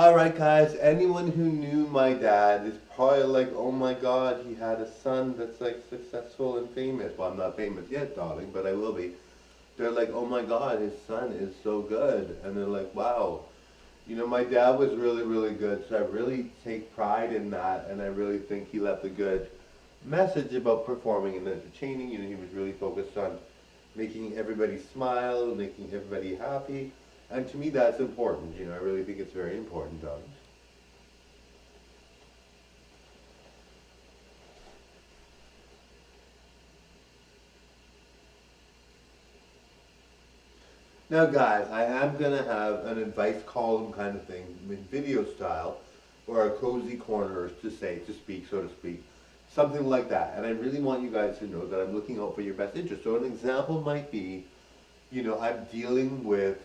Alright guys, anyone who knew my dad is probably like, oh my god, he had a son that's like successful and famous. Well, I'm not famous yet, darling, but I will be. They're like, oh my god, his son is so good. And they're like, wow. My dad was really, really good, so I really take pride in that, and I really think he left a good message about performing and entertaining. He was really focused on making everybody smile, making everybody happy. And to me, that's important. I really think it's very important, Doug. Now, guys, I am going to have an advice column kind of thing in video style, or a cozy corner to speak, so to speak. Something like that. And I really want you guys to know that I'm looking out for your best interest. So an example might be, I'm dealing with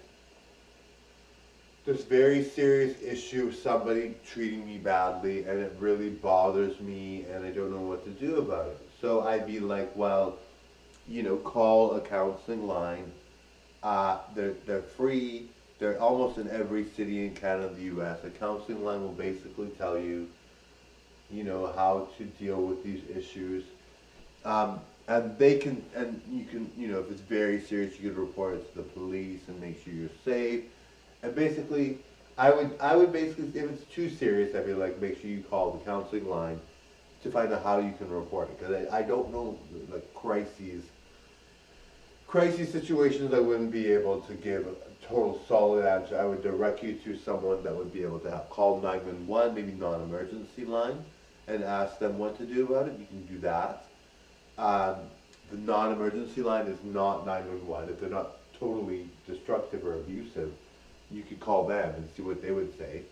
this very serious issue of somebody treating me badly, and it really bothers me, and I don't know what to do about it. So I'd be like, well, call a counseling line. They're free. They're almost in every city in Canada and the U.S. A counseling line will basically tell you, how to deal with these issues. And you can, if it's very serious, you could report it to the police and make sure you're safe. And basically, I would basically, if it's too serious, I'd be like, make sure you call the counseling line to find out how you can report it. Because I don't know, like, crisis situations, I wouldn't be able to give a total solid answer. I would direct you to someone that would be able to call 911, maybe non-emergency line, and ask them what to do about it. You can do that. Um, the non-emergency line is not 911. If they're not totally destructive or abusive, you could call them and see what they would say.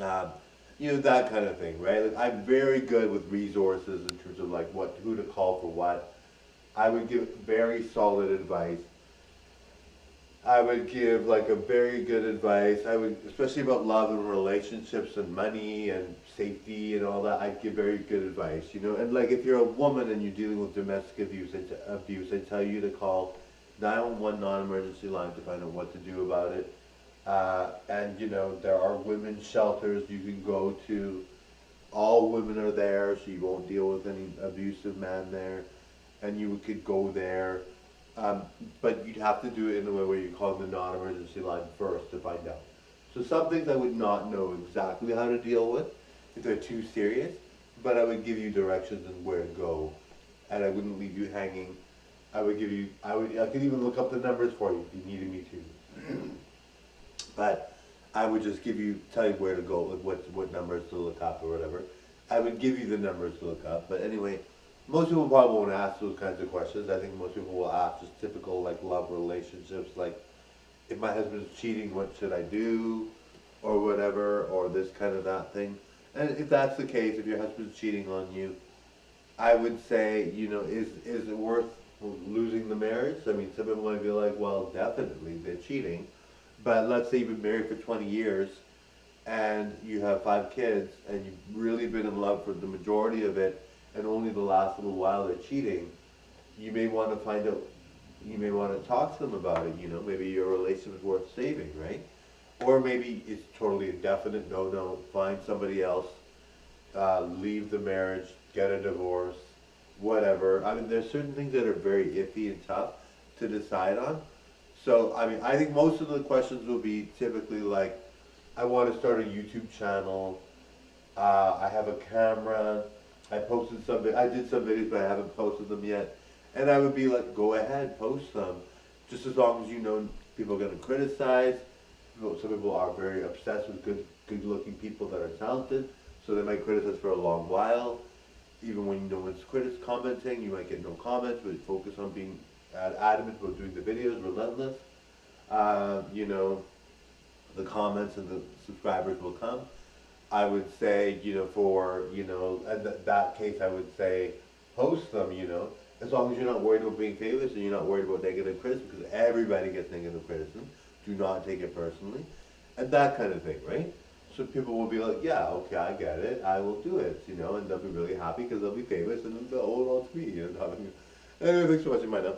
Um, that kind of thing, right? Like, I'm very good with resources in terms of like who to call for what. I would give very solid advice. I would give like a very good advice. I would, especially about love and relationships and money and safety and all that. I'd give very good advice. And like if you're a woman and you're dealing with domestic abuse, I tell you to call 911 non-emergency line to find out what to do about it. And there are women's shelters you can go to. All women are there, so you won't deal with any abusive man there, and you could go there. But you'd have to do it in the way where you call the non-emergency line first to find out. So some things I would not know exactly how to deal with if they're too serious, but I would give you directions on where to go, and I wouldn't leave you hanging. I could even look up the numbers for you if you needed me to. But I would just tell you where to go, like what numbers to look up or whatever. I would give you the numbers to look up. But anyway, most people probably won't ask those kinds of questions. I think most people will ask just typical like love relationships, like if my husband's cheating, what should I do, or whatever, or this kind of that thing. And if that's the case, if your husband's cheating on you, I would say, is it worth losing the marriage? I mean, some people might be like, well, definitely, they're cheating. But let's say you've been married for 20 years and you have 5 kids and you've really been in love for the majority of it, and only the last little while they're cheating. You may want to find out, you may want to talk to them about it. Maybe your relationship is worth saving, right? Or maybe it's totally a definite no, find somebody else, leave the marriage, get a divorce, whatever. I mean, there's certain things that are very iffy and tough to decide on. So, I mean, I think most of the questions will be typically like, I want to start a YouTube channel, I have a camera, I did some videos, but I haven't posted them yet. And I would be like, go ahead, post them. Just as long as people are going to criticize. Some people are very obsessed with good-looking people that are talented, so they might criticize for a long while. Even when no one's commenting, you might get no comments, but focus on being adamant about doing the videos, relentless. The comments and the subscribers will come. I would say, in that case, I would say, post them, as long as you're not worried about being famous and you're not worried about negative criticism, because everybody gets negative criticism. Do not take it personally, and that kind of thing, right? So people will be like, yeah, okay, I get it, I will do it, and they'll be really happy because they'll be famous and they'll hold on to me, Anyway, thanks for watching, bye now.